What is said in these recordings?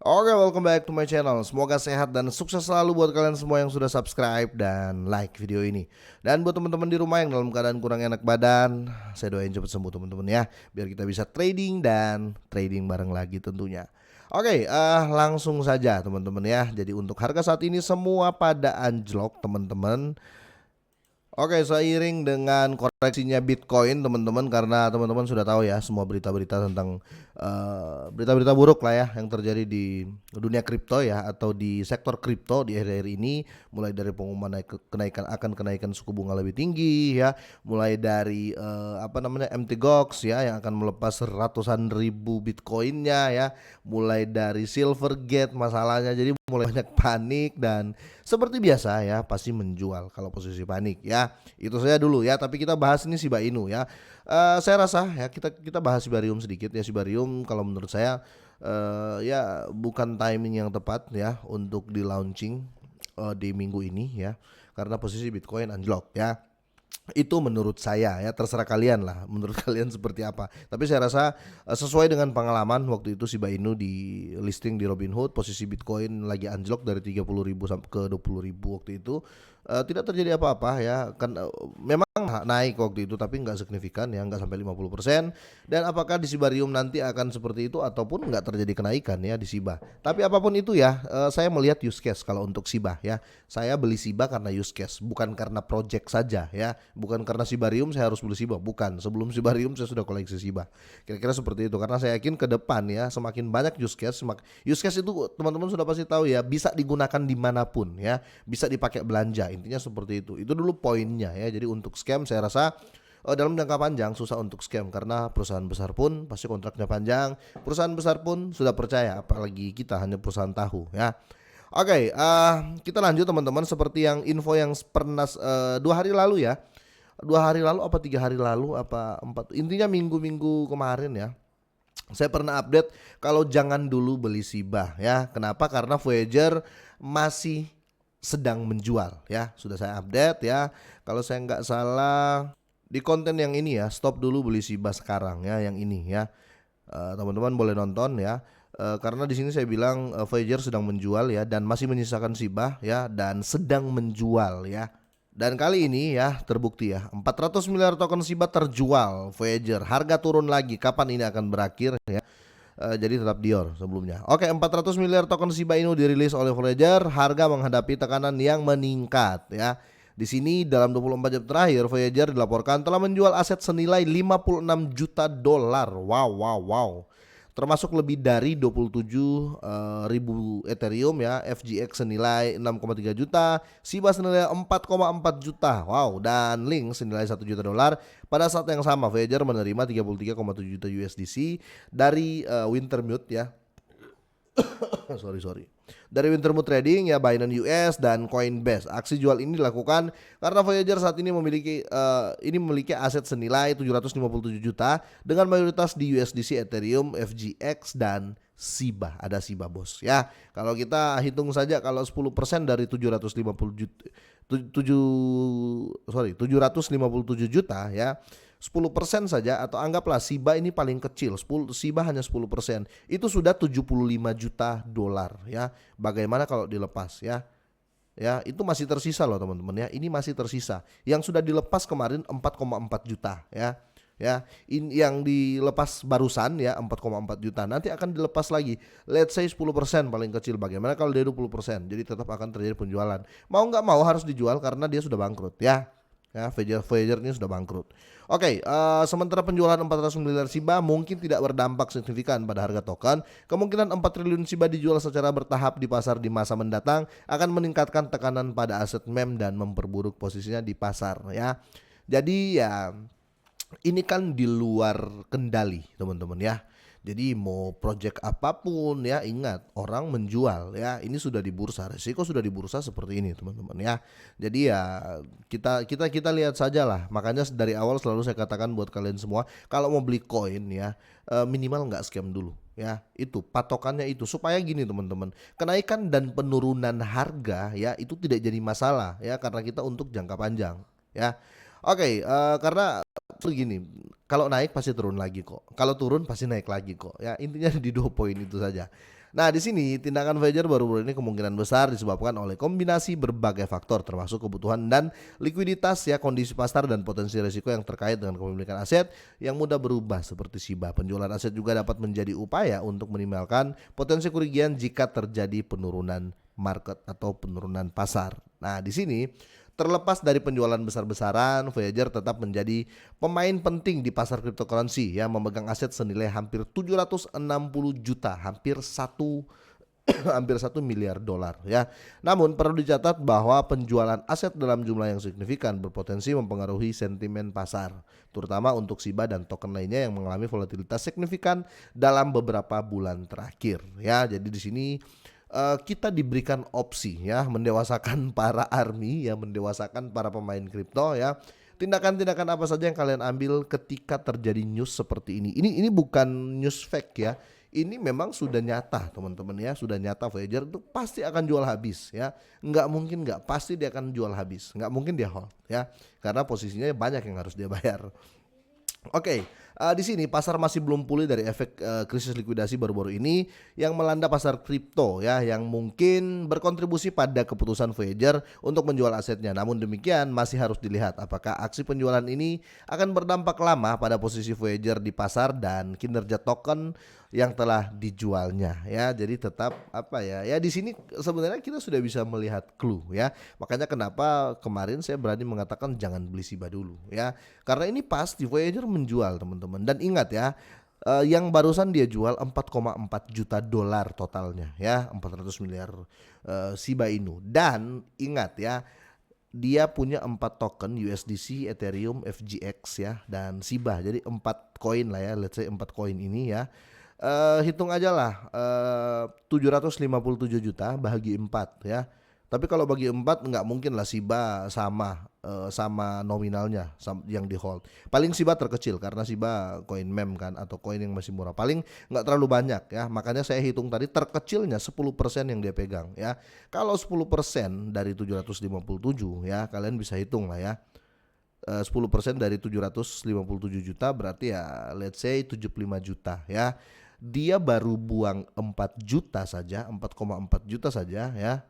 Oke, welcome back to my channel. Semoga sehat dan sukses selalu buat kalian semua yang sudah subscribe dan like video ini. Dan buat teman-teman di rumah yang dalam keadaan kurang enak badan, saya doain cepat sembuh teman-teman ya, biar kita bisa trading dan trading bareng lagi tentunya. Oke, langsung saja teman-teman ya. Jadi untuk harga saat ini semua pada anjlok teman-teman. Oke, seiring dengan koreksinya Bitcoin, teman-teman, karena teman-teman sudah tahu ya semua berita-berita tentang berita-berita buruk lah ya yang terjadi di dunia kripto ya atau di sektor kripto di akhir-akhir ini, mulai dari pengumuman kenaikan suku bunga lebih tinggi ya, mulai dari MT Gox ya yang akan melepas ratusan ribu Bitcoinnya ya, mulai dari Silvergate masalahnya, jadi mulai banyak panik dan seperti biasa ya pasti menjual kalau posisi panik ya. Itu saja dulu ya, tapi kita bahas ini Shiba Inu ya. Saya rasa ya kita bahas Shibarium sedikit ya. Shibarium kalau menurut saya ya bukan timing yang tepat ya untuk di launching di minggu ini ya. Karena posisi Bitcoin anjlok ya. Itu menurut saya ya, terserah kalian lah menurut kalian seperti apa. Tapi saya rasa sesuai dengan pengalaman waktu itu Shiba Inu di listing di Robinhood, posisi Bitcoin lagi anjlok dari 30.000 sampai ke 20.000 waktu itu, tidak terjadi apa-apa ya kan, memang naik waktu itu tapi nggak signifikan ya, nggak sampai 50%. Dan apakah di Shibarium nanti akan seperti itu ataupun nggak terjadi kenaikan ya di Shiba. Tapi apapun itu ya, saya melihat use case kalau untuk Shiba ya. Saya beli Shiba karena use case, bukan karena project saja ya. Bukan karena Shibarium saya harus beli Shiba, bukan. Sebelum Shibarium saya sudah koleksi Shiba. Kira-kira seperti itu, karena saya yakin ke depan ya semakin banyak use case itu teman-teman sudah pasti tahu ya, bisa digunakan dimanapun ya, bisa dipakai belanja, intinya seperti itu. Itu dulu poinnya ya. Jadi untuk scam saya rasa dalam jangka panjang susah untuk scam karena perusahaan besar pun pasti kontraknya panjang, perusahaan besar pun sudah percaya, apalagi kita hanya perusahaan tahu ya. Oke, kita lanjut teman-teman, seperti yang info yang pernah 2 hari lalu ya. 2 hari lalu apa 3 hari lalu apa empat, intinya minggu-minggu kemarin ya, saya pernah update kalau jangan dulu beli Shiba ya. Kenapa? Karena Voyager masih sedang menjual ya. Sudah saya update ya. Kalau saya nggak salah di konten yang ini ya, stop dulu beli Shiba sekarang ya, yang ini ya. Teman-teman boleh nonton ya. Karena di sini saya bilang Voyager sedang menjual ya dan masih menyisakan Shiba ya dan sedang menjual ya. Dan kali ini ya terbukti ya, 400 miliar token Shiba terjual Voyager. Harga turun lagi. Kapan ini akan berakhir ya? Jadi tetap Dior sebelumnya. Oke, 400 miliar token Shiba Inu dirilis oleh Voyager. Harga menghadapi tekanan yang meningkat ya. Di sini dalam 24 jam terakhir Voyager dilaporkan telah menjual aset senilai 56 juta dolar. Wow, wow, wow. Termasuk lebih dari 27 ribu Ethereum ya, FGX senilai 6,3 juta, Shiba senilai 4,4 juta, wow, dan Link senilai 1 juta dolar. Pada saat yang sama Voyager menerima 33,7 juta USDC dari Wintermute ya. sorry dari Wintermute Trading ya, Binance US dan Coinbase. Aksi jual ini dilakukan karena Voyager saat ini memiliki aset senilai 757 juta dengan mayoritas di USDC, Ethereum, FGX dan Shiba. Ada Shiba bos ya. Kalau kita hitung saja, kalau 10% dari 757 juta ya, 10% saja, atau anggaplah Shiba ini paling kecil, Shiba hanya 10%, itu sudah 75 juta dolar ya. Bagaimana kalau dilepas ya? Ya, itu masih tersisa loh teman-teman ya. Ini masih tersisa. Yang sudah dilepas kemarin 4,4 juta ya. Ya, yang dilepas barusan ya 4,4 juta. Nanti akan dilepas lagi. Let's say 10% paling kecil. Bagaimana kalau dia 20%? Jadi tetap akan terjadi penjualan. Mau nggak mau harus dijual karena dia sudah bangkrut ya. Ya, Voyager ini sudah bangkrut. Oke, sementara penjualan 400 miliar Shiba mungkin tidak berdampak signifikan pada harga token. Kemungkinan 4 triliun Shiba dijual secara bertahap di pasar di masa mendatang akan meningkatkan tekanan pada aset meme dan memperburuk posisinya di pasar ya. Jadi ya ini kan di luar kendali teman-teman ya. Jadi mau project apapun ya, ingat orang menjual ya. Ini sudah di bursa, resiko sudah di bursa seperti ini teman-teman ya. Jadi ya kita lihat saja lah. Makanya dari awal selalu saya katakan buat kalian semua, kalau mau beli koin ya, minimal nggak scam dulu ya. Itu patokannya itu, supaya gini teman-teman, kenaikan dan penurunan harga ya itu tidak jadi masalah ya, karena kita untuk jangka panjang ya. Oke, karena begini, kalau naik pasti turun lagi kok. Kalau turun pasti naik lagi kok. Ya intinya di 2 poin itu saja. Nah, di sini tindakan Voyager baru-baru ini kemungkinan besar disebabkan oleh kombinasi berbagai faktor termasuk kebutuhan dan likuiditas ya, kondisi pasar dan potensi risiko yang terkait dengan kepemilikan aset yang mudah berubah seperti SIBA. Penjualan aset juga dapat menjadi upaya untuk minimalkan potensi kerugian jika terjadi penurunan market atau penurunan pasar. Nah, di sini terlepas dari penjualan besar-besaran, Voyager tetap menjadi pemain penting di pasar cryptocurrency yang memegang aset senilai hampir 760 juta, hampir 1 miliar dolar ya. Namun perlu dicatat bahwa penjualan aset dalam jumlah yang signifikan berpotensi mempengaruhi sentimen pasar, terutama untuk SIBA dan token lainnya yang mengalami volatilitas signifikan dalam beberapa bulan terakhir ya. Jadi di sini kita diberikan opsi ya, mendewasakan para army ya, mendewasakan para pemain kripto ya. Tindakan-tindakan apa saja yang kalian ambil ketika terjadi news seperti ini? Ini bukan news fake ya. Ini memang sudah nyata teman-teman ya, sudah nyata Voyager itu pasti akan jual habis ya. Nggak mungkin nggak, pasti dia akan jual habis. Nggak mungkin dia hold ya, karena posisinya banyak yang harus dia bayar. Oke, di sini pasar masih belum pulih dari efek krisis likuidasi baru-baru ini yang melanda pasar kripto ya, yang mungkin berkontribusi pada keputusan Voyager untuk menjual asetnya. Namun demikian masih harus dilihat apakah aksi penjualan ini akan berdampak lama pada posisi Voyager di pasar dan kinerja token yang telah dijualnya ya. Jadi tetap apa ya? Ya di sini sebenarnya kita sudah bisa melihat clue ya. Makanya kenapa kemarin saya berani mengatakan jangan beli SIBA dulu ya. Karena ini pasti Voyager menjual teman-teman. Dan ingat ya, yang barusan dia jual 4,4 juta dolar totalnya ya, 400 miliar SIBA Inu. Dan ingat ya, dia punya 4 token USDC, Ethereum, FGX ya, dan SIBA. Jadi 4 koin lah ya, let's say 4 koin ini ya. Hitung aja lah, 757 juta bahagi 4 ya. Tapi kalau bagi 4 nggak mungkin lah SIBA sama nominalnya yang di hold. Paling SIBA terkecil karena SIBA koin meme kan, atau koin yang masih murah. Paling nggak terlalu banyak ya. Makanya saya hitung tadi terkecilnya 10% yang dia pegang ya. Kalau 10% dari 757 ya, kalian bisa hitung lah ya. 10% dari 757 juta berarti ya let's say 75 juta ya. Dia baru buang 4 juta saja, 4,4 juta saja ya,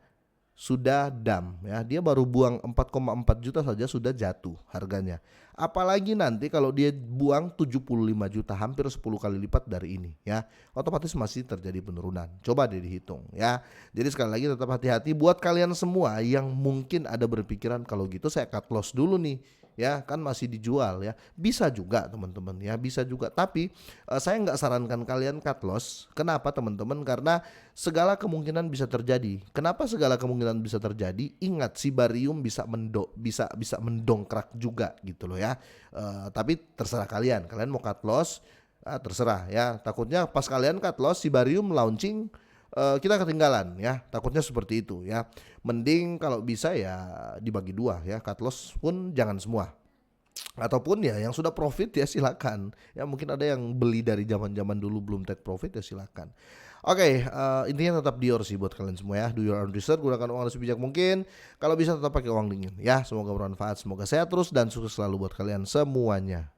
sudah dam ya. Dia baru buang 4,4 juta saja sudah jatuh harganya. Apalagi nanti kalau dia buang 75 juta, hampir 10 kali lipat dari ini ya. Otomatis masih terjadi penurunan. Coba deh dihitung ya. Jadi sekali lagi tetap hati-hati buat kalian semua yang mungkin ada berpikiran kalau gitu saya cut loss dulu nih. Ya kan masih dijual ya, bisa juga teman-teman ya, bisa juga. Tapi saya nggak sarankan kalian cut loss. Kenapa teman-teman? Karena segala kemungkinan bisa terjadi. Kenapa segala kemungkinan bisa terjadi? Ingat Sibarium bisa mendongkrak juga gitu loh ya. Tapi terserah kalian mau cut loss, terserah ya. Takutnya pas kalian cut loss Sibarium launching, kita ketinggalan ya, takutnya seperti itu ya. Mending kalau bisa ya dibagi dua ya, cut loss pun jangan semua. Ataupun ya yang sudah profit ya silakan. Ya mungkin ada yang beli dari zaman-zaman dulu belum take profit ya silakan. Oke, intinya tetap Dior sih buat kalian semua ya. Do your own research, gunakan uang sebijak mungkin. Kalau bisa tetap pakai uang dingin ya. Semoga bermanfaat, semoga sehat terus dan sukses selalu buat kalian semuanya.